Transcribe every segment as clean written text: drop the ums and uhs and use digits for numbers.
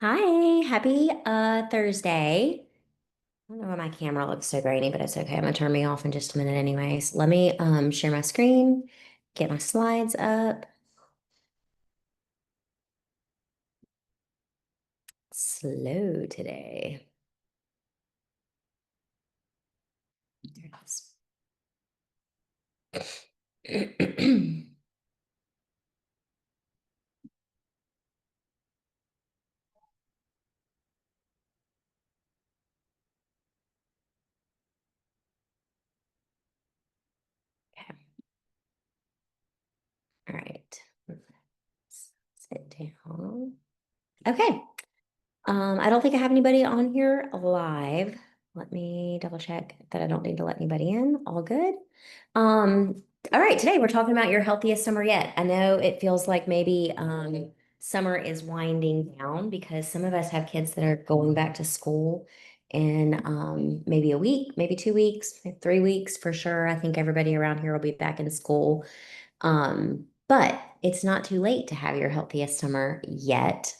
Hi, happy Thursday. I don't know why my camera looks so grainy, but it's okay. I'm gonna turn me off in just a minute anyways. Let me share my screen, get my slides up. Slow today. There it is. Okay. All right. Sit down. Okay. I don't think I have anybody on here live. Let me double check that I don't need to let anybody in. All good. Um, all right, today we're talking about your healthiest summer yet. I know it feels like maybe summer is winding down because some of us have kids that are going back to school in maybe a week, maybe 2 weeks, 3 weeks for sure. I think everybody around here will be back in school. But it's not too late to have your healthiest summer yet.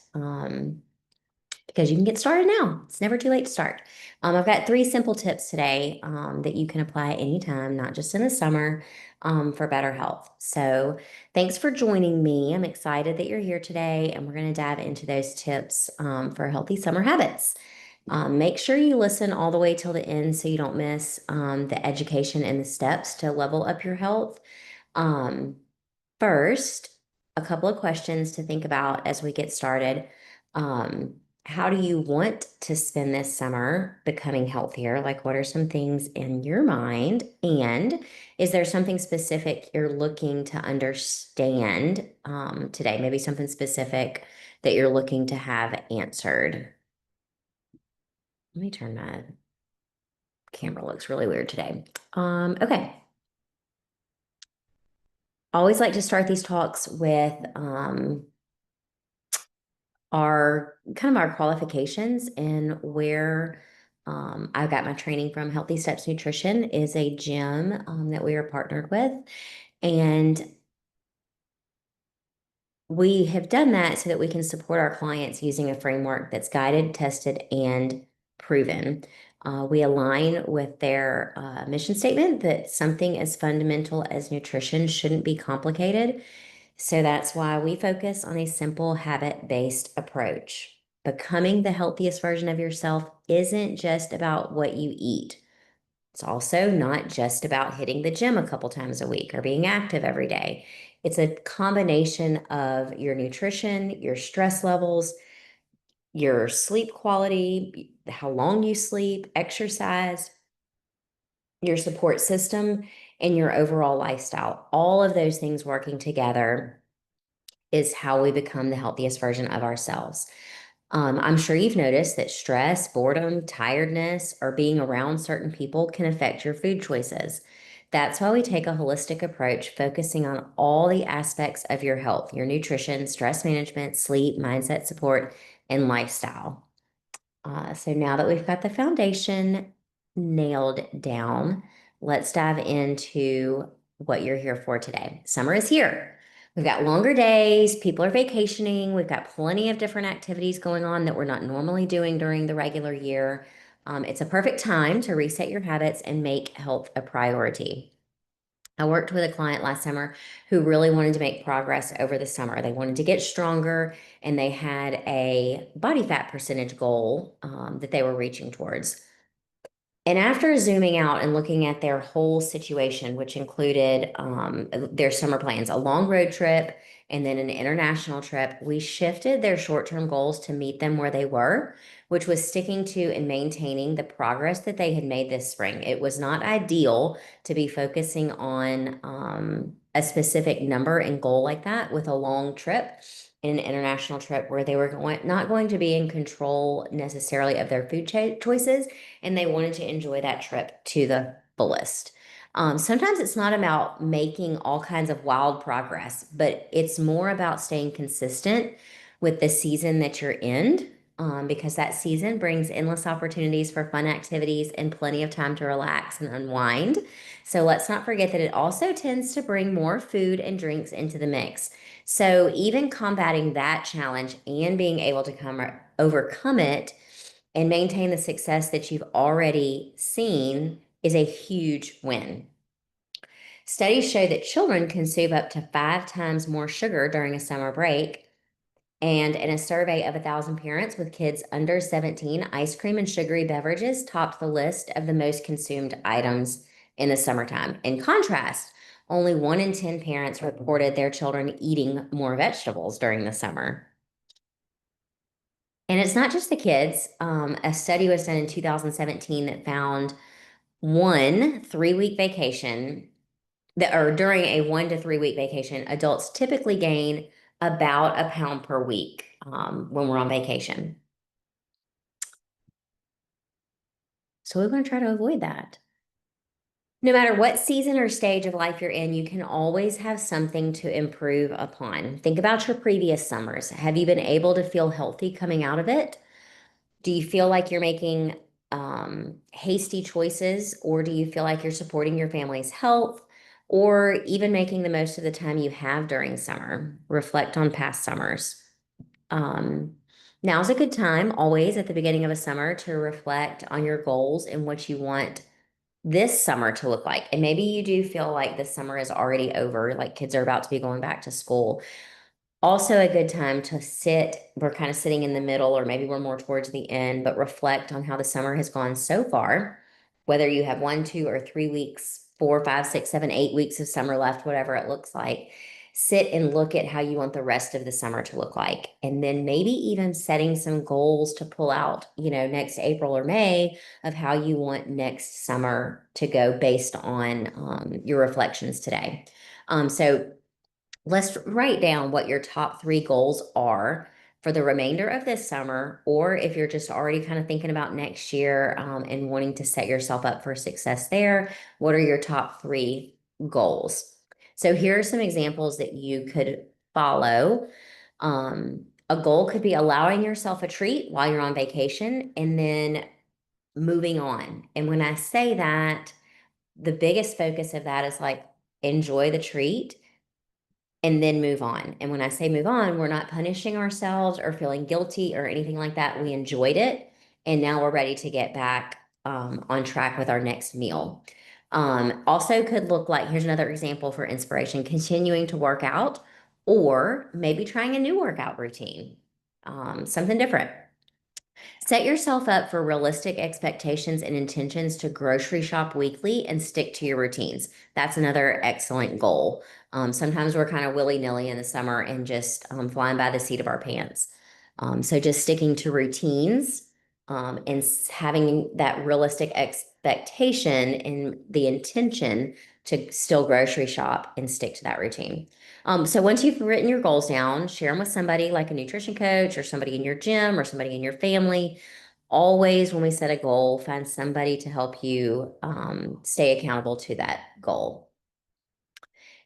Because you can get started now. It's never too late to start. I've got three simple tips today that you can apply anytime, not just in the summer, for better health. So, thanks for joining me. I'm excited that you're here today, and we're going to dive into those tips for healthy summer habits. Make sure you listen all the way till the end so you don't miss the education and the steps to level up your health. Um, First, a couple of questions to think about as we get started. Um, how do you want to spend this summer becoming healthier? Like, what are some things in your mind? And is there something specific you're looking to understand today? Maybe something specific that you're looking to have answered. Let me turn my camera looks really weird today. Okay. Always like to start these talks with our kind of our qualifications and where I got my training from. Healthy Steps Nutrition is a gym that we are partnered with. And we have done that so that we can support our clients using a framework that's guided, tested, and proven. We align with their mission statement that something as fundamental as nutrition shouldn't be complicated. So that's why we focus on a simple habit-based approach. Becoming the healthiest version of yourself isn't just about what you eat. It's also not just about hitting the gym a couple times a week or being active every day. It's a combination of your nutrition, your stress levels, your sleep quality, how long you sleep, exercise, your support system, and your overall lifestyle. All of those things working together is how we become the healthiest version of ourselves. I'm sure you've noticed that stress, boredom, tiredness, or being around certain people can affect your food choices. That's why we take a holistic approach, focusing on all the aspects of your health, your nutrition, stress management, sleep, mindset support, and lifestyle. So now that we've got the foundation nailed down, let's dive into what you're here for today. Summer is here. We've got longer days, people are vacationing, we've got plenty of different activities going on that we're not normally doing during the regular year. It's a perfect time to reset your habits and make health a priority. I worked with a client last summer who really wanted to make progress over the summer. They wanted to get stronger and they had a body fat percentage goal that they were reaching towards. And after zooming out and looking at their whole situation, which included their summer plans, a long road trip, and then an international trip, we shifted their short-term goals to meet them where they were, which was sticking to and maintaining the progress that they had made this spring. It was not ideal to be focusing on a specific number and goal like that with a long trip and an international trip where they were not going to be in control necessarily of their food choices, and they wanted to enjoy that trip to the fullest. Sometimes it's not about making all kinds of wild progress, but it's more about staying consistent with the season that you're in, because that season brings endless opportunities for fun activities and plenty of time to relax and unwind. So let's not forget that it also tends to bring more food and drinks into the mix. So even combating that challenge and being able to overcome it and maintain the success that you've already seen is a huge win. Studies show that children consume up to 5 times more sugar during a summer break. And in a survey of 1,000 parents with kids under 17, ice cream and sugary beverages topped the list of the most consumed items in the summertime. In contrast, only 1 in 10 parents reported their children eating more vegetables during the summer. And it's not just the kids. A study was done in 2017 that found 1 3-week vacation or during a 1 to 3 week vacation, adults typically gain about a pound per week when we're on vacation. So we want to try to avoid that. No matter what season or stage of life you're in, you can always have something to improve upon. Think about your previous summers. Have you been able to feel healthy coming out of it? Do you feel like you're making hasty choices, or do you feel like you're supporting your family's health, or even making the most of the time you have during summer? Reflect on past summers. Um, Now's a good time, always at the beginning of a summer, to reflect on your goals and what you want this summer to look like. And maybe you do feel like this summer is already over, like kids are about to be going back to school. Also a good time to we're kind of sitting in the middle, or maybe we're more towards the end, but reflect on how the summer has gone so far, whether you have 1, 2, or 3 weeks, 4, 5, 6, 7, 8 weeks of summer left, whatever it looks like. Sit and look at how you want the rest of the summer to look like. And then maybe even setting some goals to pull out, next April or May, of how you want next summer to go based on your reflections today. So let's write down what your top 3 goals are for the remainder of this summer, or if you're just already kind of thinking about next year and wanting to set yourself up for success there, what are your top 3 goals? So here are some examples that you could follow. A goal could be allowing yourself a treat while you're on vacation and then moving on. And when I say that, the biggest focus of that is like enjoy the treat and then move on. And when I say move on, we're not punishing ourselves or feeling guilty or anything like that. We enjoyed it. And now we're ready to get back on track with our next meal. Also could look like, here's another example for inspiration, continuing to work out, or maybe trying a new workout routine, something different. Set yourself up for realistic expectations and intentions to grocery shop weekly and stick to your routines. That's another excellent goal. Sometimes we're kind of willy-nilly in the summer and just flying by the seat of our pants. So just sticking to routines and having that realistic expectation and the intention to still grocery shop and stick to that routine. So once you've written your goals down, share them with somebody like a nutrition coach or somebody in your gym or somebody in your family. Always, when we set a goal, find somebody to help you stay accountable to that goal.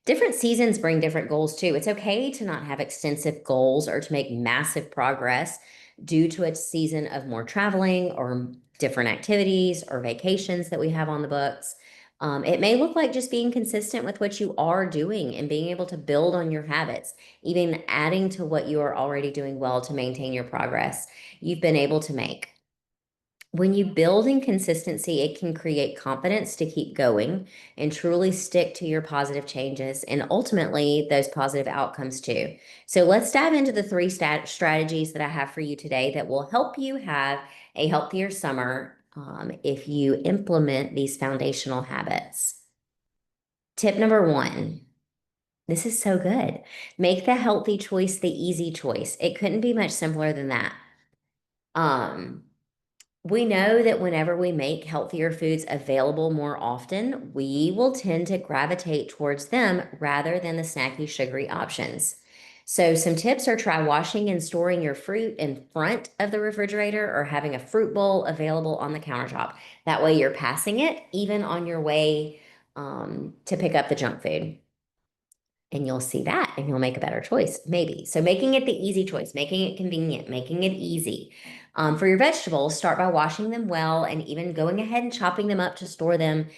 Different seasons bring different goals too. It's okay to not have extensive goals or to make massive progress due to a season of more traveling or different activities or vacations that we have on the books. It may look like just being consistent with what you are doing and being able to build on your habits, even adding to what you are already doing well to maintain your progress you've been able to make. When you build in consistency, it can create confidence to keep going and truly stick to your positive changes and ultimately those positive outcomes too. So let's dive into the 3 strategies that I have for you today that will help you have a healthier summer if you implement these foundational habits. Tip number 1. This is so good. Make the healthy choice the easy choice. It couldn't be much simpler than that. We know that whenever we make healthier foods available more often, we will tend to gravitate towards them rather than the snacky, sugary options. So some tips are try washing and storing your fruit in front of the refrigerator or having a fruit bowl available on the countertop. That way you're passing it even on your way to pick up the junk food. And you'll see that and you'll make a better choice, maybe. So making it the easy choice, making it convenient, making it easy. For your vegetables, start by washing them well and even going ahead and chopping them up to store them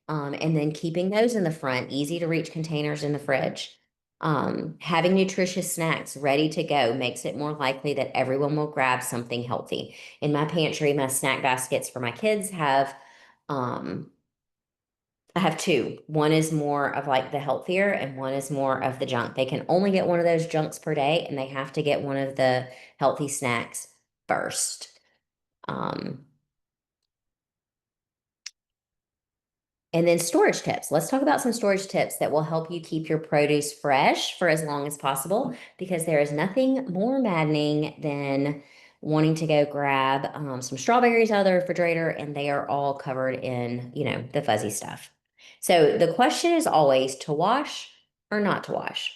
And then keeping those in the front, easy to reach containers in the fridge. Having nutritious snacks ready to go makes it more likely that everyone will grab something healthy. In my pantry, my snack baskets for my kids um, I have two. One is more of like the healthier and one is more of the junk. They can only get one of those junks per day and they have to get one of the healthy snacks first. Um, And then storage tips. Let's talk about some storage tips that will help you keep your produce fresh for as long as possible because there is nothing more maddening than wanting to go grab some strawberries out of the refrigerator and they are all covered in, the fuzzy stuff. So the question is always to wash or not to wash.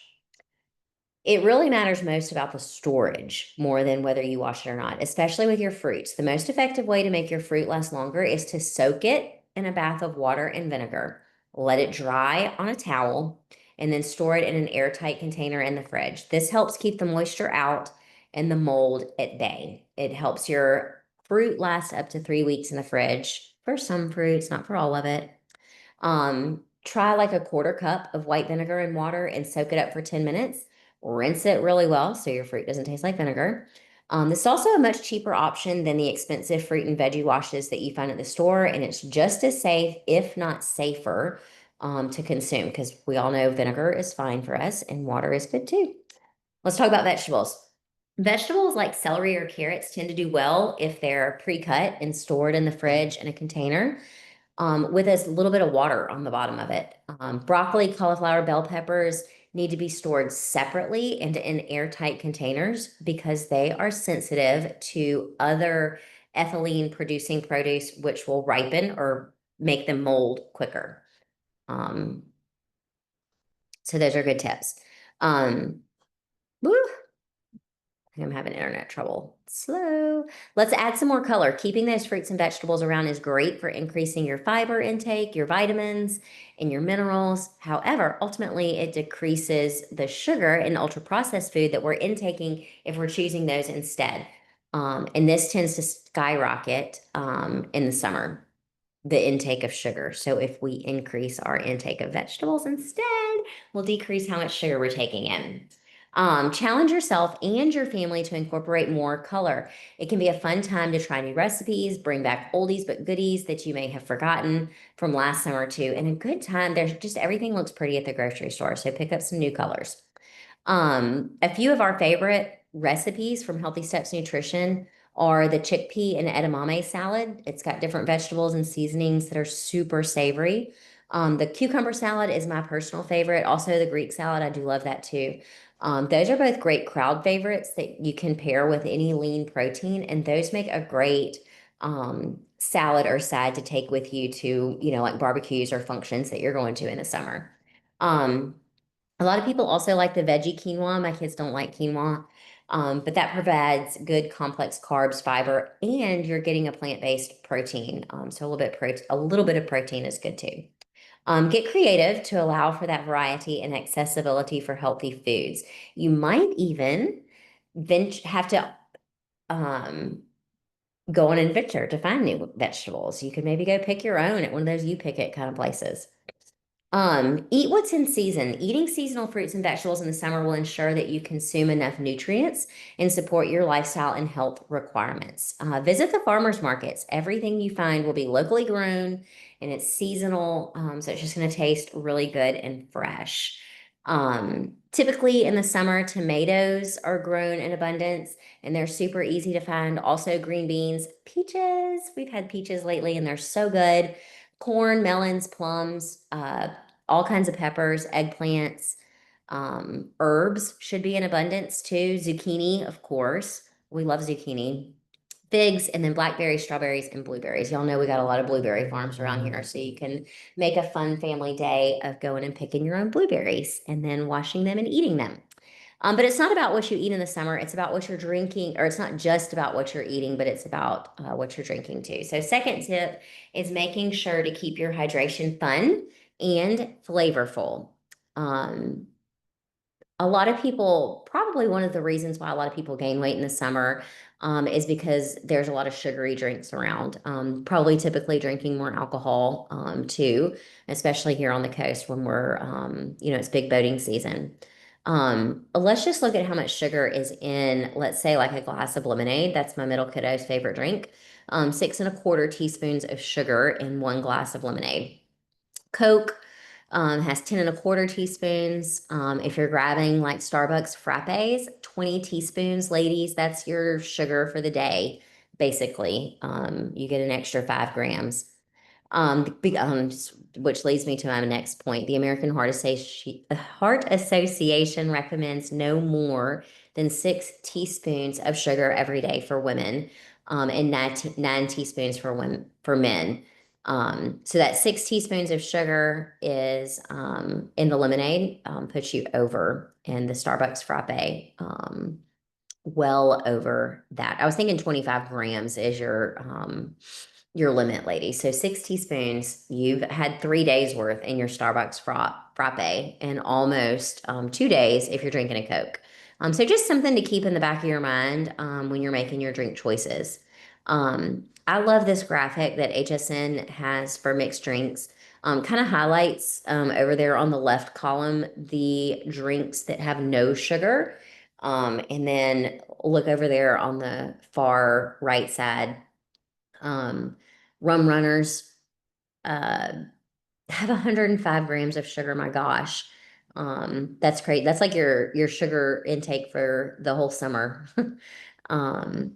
It really matters most about the storage more than whether you wash it or not, especially with your fruits. The most effective way to make your fruit last longer is to soak it in a bath of water and vinegar, let it dry on a towel, and then store it in an airtight container in the fridge. This helps keep the moisture out and the mold at bay. It helps your fruit last up to 3 weeks in the fridge for some fruits, not for all of it. Try like a quarter cup of white vinegar and water and soak it up for 10 minutes. Rinse it really well so your fruit doesn't taste like vinegar. This is also a much cheaper option than the expensive fruit and veggie washes that you find at the store, and it's just as safe, if not safer, to consume because we all know vinegar is fine for us and water is good too. Let's talk about vegetables. Vegetables like celery or carrots tend to do well if they're pre-cut and stored in the fridge in a container with a little bit of water on the bottom of it. Broccoli, cauliflower, bell peppers need to be stored separately and in airtight containers because they are sensitive to other ethylene producing produce, which will ripen or make them mold quicker. Um, so those are good tips. Um, woo, I'm having internet trouble. Slow. Let's add some more color. Keeping those fruits and vegetables around is great for increasing your fiber intake, your vitamins, and your minerals. However, ultimately, it decreases the sugar and ultra processed food that we're intaking if we're choosing those instead. And this tends to skyrocket in the summer, the intake of sugar. So if we increase our intake of vegetables instead, we'll decrease how much sugar we're taking in. Challenge yourself and your family to incorporate more color. It can be a fun time to try new recipes, bring back oldies but goodies that you may have forgotten from last summer too. And a good time, there's just everything looks pretty at the grocery store. So pick up some new colors. A few of our favorite recipes from Healthy Steps Nutrition are the chickpea and edamame salad. It's got different vegetables and seasonings that are super savory. The cucumber salad is my personal favorite. Also, the Greek salad, I do love that too. Those are both great crowd favorites that you can pair with any lean protein, and those make a great salad or side to take with you to, like barbecues or functions that you're going to in the summer. A lot of people also like the veggie quinoa. My kids don't like quinoa, but that provides good complex carbs, fiber, and you're getting a plant-based protein. So a little bit of protein is good too. Get creative to allow for that variety and accessibility for healthy foods. You might even have to um, go on an adventure to find new vegetables. You could maybe go pick your own at one of those you pick it kind of places. Eat what's in season. Eating seasonal fruits and vegetables in the summer will ensure that you consume enough nutrients and support your lifestyle and health requirements. Visit the farmers markets. Everything you find will be locally grown and it's seasonal, so it's just going to taste really good and fresh. Typically in the summer, tomatoes are grown in abundance and they're super easy to find. Also, green beans, peaches. We've had peaches lately and they're so good. Corn, melons, plums, all kinds of peppers, eggplants, herbs should be in abundance too. Zucchini, of course. We love zucchini. Figs, and then blackberries, strawberries, and blueberries. Y'all know we got a lot of blueberry farms around here, so you can make a fun family day of going and picking your own blueberries and then washing them and eating them. But it's not about what you eat in the summer. It's about what you're drinking, or it's not just about what you're eating, but it's about what you're drinking too. So second tip is making sure to keep your hydration fun and flavorful. Um, A lot of people, probably one of the reasons why a lot of people gain weight in the summer is because there's a lot of sugary drinks around. Probably typically drinking more alcohol too, especially here on the coast when we're, it's big boating season. Let's just look at how much sugar is in, let's say, like a glass of lemonade. That's my middle kiddo's favorite drink. 6 1/4 teaspoons of sugar in one glass of lemonade. Coke has 10 1/4 teaspoons. If you're grabbing like Starbucks frappes, 20 teaspoons, ladies, that's your sugar for the day, basically. You get an extra 5 grams. Which leads me to my next point. The American Heart Association recommends no more than 6 teaspoons of sugar every day for women, and 9 teaspoons for men. So that 6 teaspoons of sugar is in the lemonade, puts you over, and the Starbucks frappe, well over that. I was thinking 25 grams is your limit, lady. So 6 teaspoons, you've had 3 days worth in your Starbucks frappe, and almost 2 days if you're drinking a Coke. So just something to keep in the back of your mind when you're making your drink choices. I love this graphic that HSN has for mixed drinks. Kind of highlights over there on the left column the drinks that have no sugar. And then look over there on the far right side. Rum runners uh, have 105 grams of sugar. My gosh. That's great. That's like your sugar intake for the whole summer. um,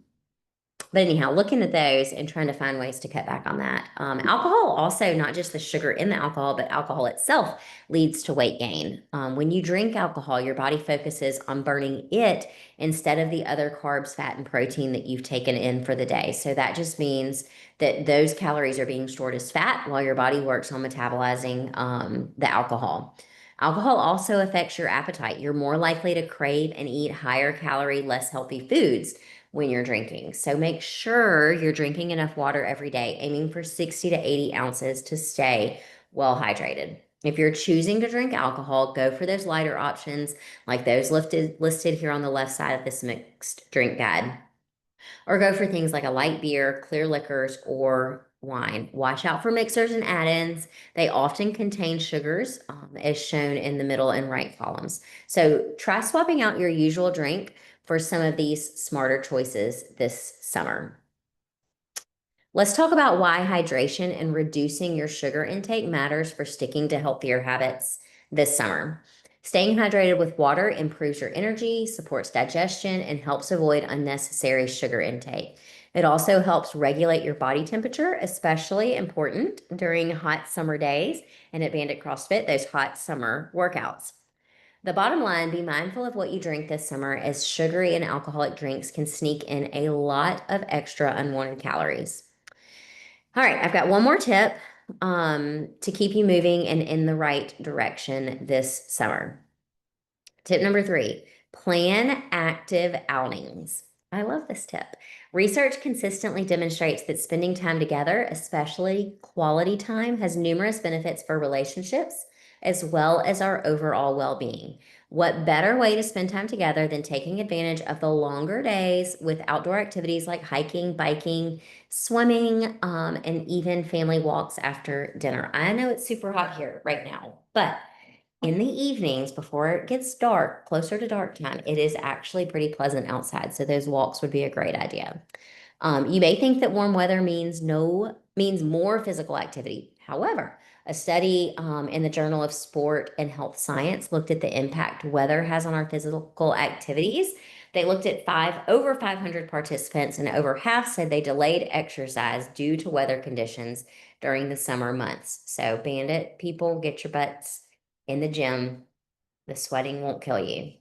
but anyhow, looking at those and trying to find ways to cut back on that. Alcohol also, not just the sugar in the alcohol, but alcohol itself leads to weight gain. When you drink alcohol, your body focuses on burning it instead of the other carbs, fat, and protein that you've taken in for the day. So that just means that those calories are being stored as fat while your body works on metabolizing the alcohol. Alcohol also affects your appetite. You're more likely to crave and eat higher calorie, less healthy foods when you're drinking. So make sure you're drinking enough water every day, aiming for 60 to 80 ounces to stay well hydrated. If you're choosing to drink alcohol, go for those lighter options like those listed here on the left side of this mixed drink guide. Or go for things like a light beer, clear liquors, or wine. Watch out for mixers and add-ins. They often contain sugars, as shown in the middle and right columns. So try swapping out your usual drink for some of these smarter choices this summer. Let's talk about why hydration and reducing your sugar intake matters for sticking to healthier habits this summer. Staying hydrated with water improves your energy, supports digestion, and helps avoid unnecessary sugar intake. It also helps regulate your body temperature, especially important during hot summer days and at Bandit CrossFit, those hot summer workouts. The bottom line, be mindful of what you drink this summer, as sugary and alcoholic drinks can sneak in a lot of extra unwanted calories. All right, I've got one more tip to keep you moving and in the right direction this summer. Tip number 3, plan active outings. I love this tip. Research consistently demonstrates that spending time together, especially quality time, has numerous benefits for relationships as well as our overall well-being. What better way to spend time together than taking advantage of the longer days with outdoor activities like hiking, biking, swimming, and even family walks after dinner? I know it's super hot here right now, but in the evenings before it gets dark, closer to dark time, it is actually pretty pleasant outside. So those walks would be a great idea. You may think that warm weather means more physical activity. However, a study in the Journal of Sport and Health Science looked at the impact weather has on our physical activities. They looked at over 500 participants, and over half said they delayed exercise due to weather conditions during the summer months. So, Bandit people, get your butts in the gym. The sweating won't kill you.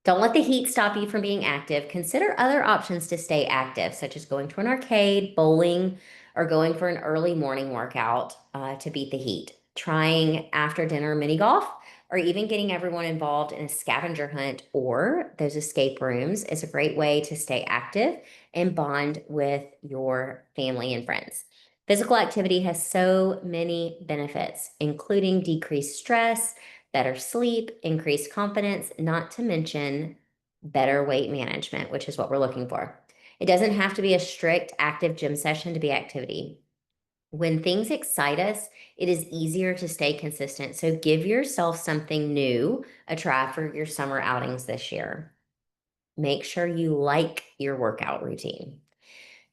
Don't let the heat stop you from being active. Consider other options to stay active, such as going to an arcade, bowling, or going for an early morning workout to beat the heat. Trying after dinner mini golf, or even getting everyone involved in a scavenger hunt or those escape rooms is a great way to stay active and bond with your family and friends. Physical activity has so many benefits, including decreased stress, better sleep, increased confidence, not to mention better weight management, which is what we're looking for. It doesn't have to be a strict active gym session to be activity. When things excite us, it is easier to stay consistent. So give yourself something new a try for your summer outings this year. Make sure you like your workout routine.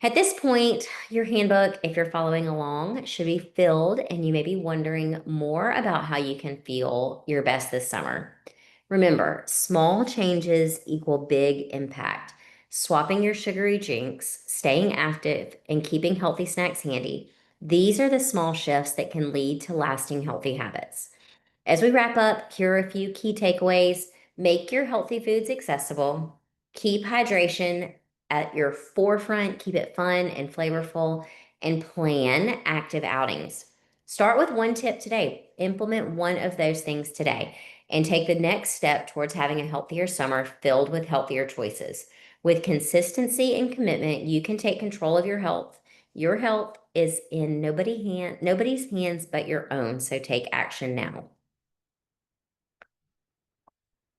At this point, your handbook, if you're following along, should be filled, and you may be wondering more about how you can feel your best this summer. Remember, small changes equal big impact. Swapping your sugary drinks, staying active, and keeping healthy snacks handy. These are the small shifts that can lead to lasting healthy habits. As we wrap up, here are a few key takeaways. Make your healthy foods accessible. Keep hydration at your forefront. Keep it fun and flavorful, and plan active outings. Start with one tip today. Implement one of those things today and take the next step towards having a healthier summer filled with healthier choices. With consistency and commitment, you can take control of your health. Your health is in nobody's hands but your own, so take action now.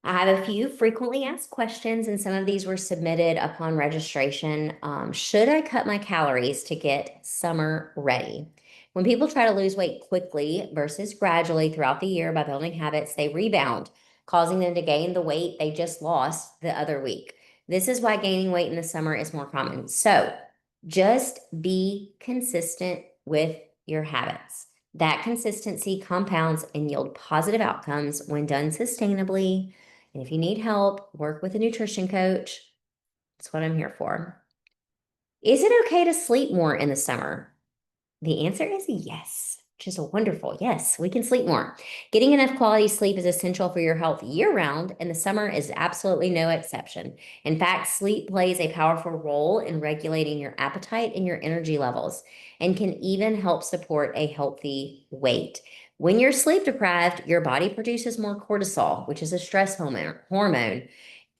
I have a few frequently asked questions, and some of these were submitted upon registration. Should I cut my calories to get summer ready? When people try to lose weight quickly versus gradually throughout the year by building habits, they rebound, causing them to gain the weight they just lost the other week. This is why gaining weight in the summer is more common. So just be consistent with your habits. That consistency compounds and yield positive outcomes when done sustainably. And if you need help, work with a nutrition coach. That's what I'm here for. Is it okay to sleep more in the summer? The answer is yes, which is a wonderful yes. We can sleep more. Getting enough quality sleep is essential for your health year round, and the summer is absolutely no exception. In fact, sleep plays a powerful role in regulating your appetite and your energy levels, and can even help support a healthy weight. When you're sleep deprived, your body produces more cortisol, which is a stress hormone,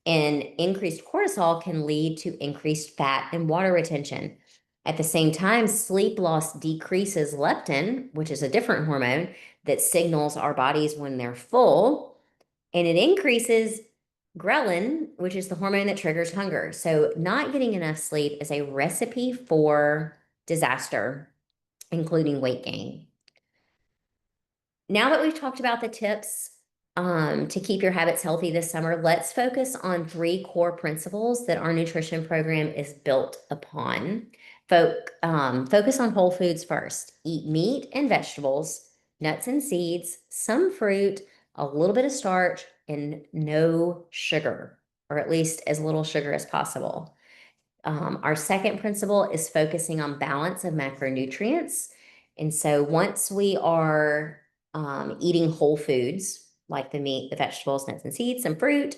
and increased cortisol can lead to increased fat and water retention. At the same time, sleep loss decreases leptin, which is a different hormone that signals our bodies when they're full, and it increases ghrelin, which is the hormone that triggers hunger. So not getting enough sleep is a recipe for disaster, including weight gain. Now that we've talked about the tips to keep your habits healthy this summer, let's focus on 3 core principles that our nutrition program is built upon. Focus on whole foods first. Eat meat and vegetables, nuts and seeds, some fruit, a little bit of starch, and no sugar, or at least as little sugar as possible. Our second principle is focusing on balance of macronutrients. And so once we are eating whole foods, like the meat, the vegetables, nuts and seeds, some fruit,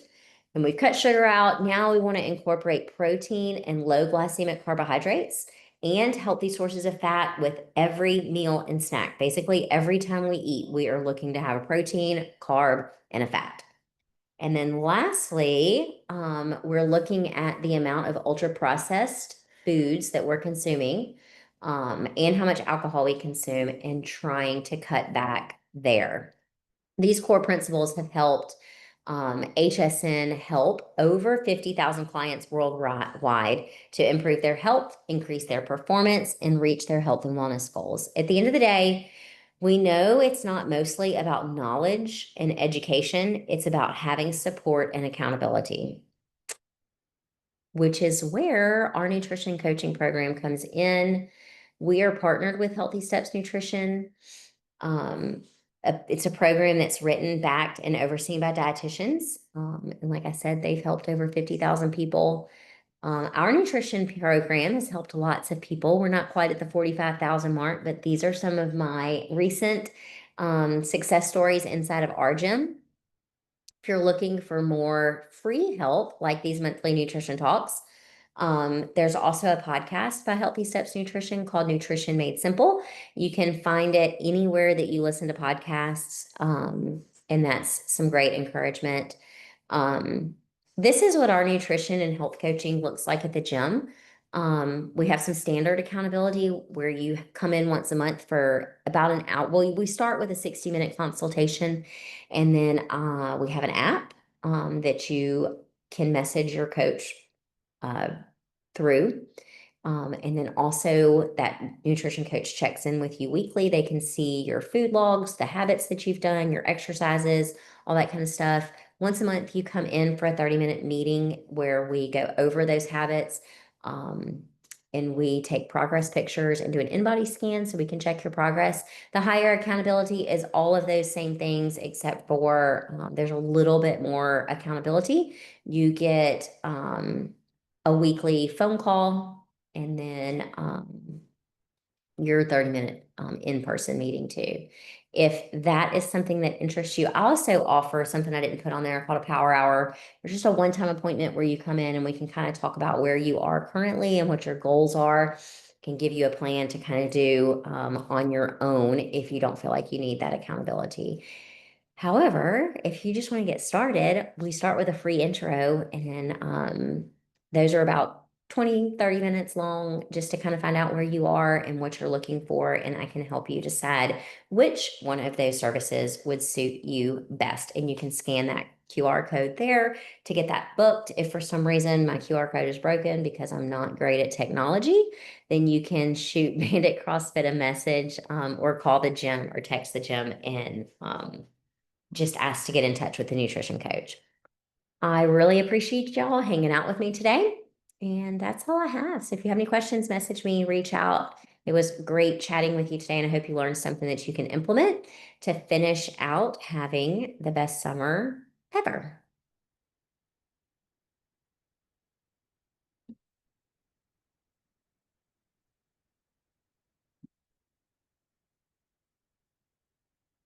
and we've cut sugar out, now we want to incorporate protein and low glycemic carbohydrates and healthy sources of fat with every meal and snack. Basically, every time we eat, we are looking to have a protein, carb, and a fat. And then lastly, we're looking at the amount of ultra-processed foods that we're consuming, and how much alcohol we consume, and trying to cut back there. These core principles have helped HSN help over 50,000 clients worldwide to improve their health, increase their performance, and reach their health and wellness goals. At the end of the day, we know it's not mostly about knowledge and education. It's about having support and accountability, which is where our nutrition coaching program comes in. We are partnered with Healthy Steps Nutrition. It's a program that's written, backed, and overseen by dietitians. And like I said, they've helped over 50,000 people. Our nutrition program has helped lots of people. We're not quite at the 45,000 mark, but these are some of my recent success stories inside of our gym. If you're looking for more free help, like these monthly nutrition talks, there's also a podcast by Healthy Steps Nutrition called Nutrition Made Simple. You can find it anywhere that you listen to podcasts, and that's some great encouragement. This is what our nutrition and health coaching looks like at the gym. We have some standard accountability where you come in once a month for about an hour. Well, we start with a 60-minute consultation, and then we have an app that you can message your coach uh, through. And then also that nutrition coach checks in with you weekly. They can see your food logs, the habits that you've done, your exercises, all that kind of stuff. Once a month, you come in for a 30-minute meeting where we go over those habits. And we take progress pictures and do an in-body scan so we can check your progress. The higher accountability is all of those same things, except for there's a little bit more accountability. You get a weekly phone call, and then your 30-minute in-person meeting too. If that is something that interests you, I also offer something I didn't put on there called a power hour. It's just a one-time appointment where you come in and we can kind of talk about where you are currently and what your goals are. Can give you a plan to kind of do on your own if you don't feel like you need that accountability. However, if you just want to get started, we start with a free intro, and those are about 20, 30 minutes long just to kind of find out where you are and what you're looking for. And I can help you decide which one of those services would suit you best. And you can scan that QR code there to get that booked. If for some reason my QR code is broken because I'm not great at technology, then you can shoot Bandit CrossFit a message or call the gym or text the gym and just ask to get in touch with the nutrition coach. I really appreciate y'all hanging out with me today. And that's all I have. So if you have any questions, message me, reach out. It was great chatting with you today, and I hope you learned something that you can implement to finish out having the best summer ever.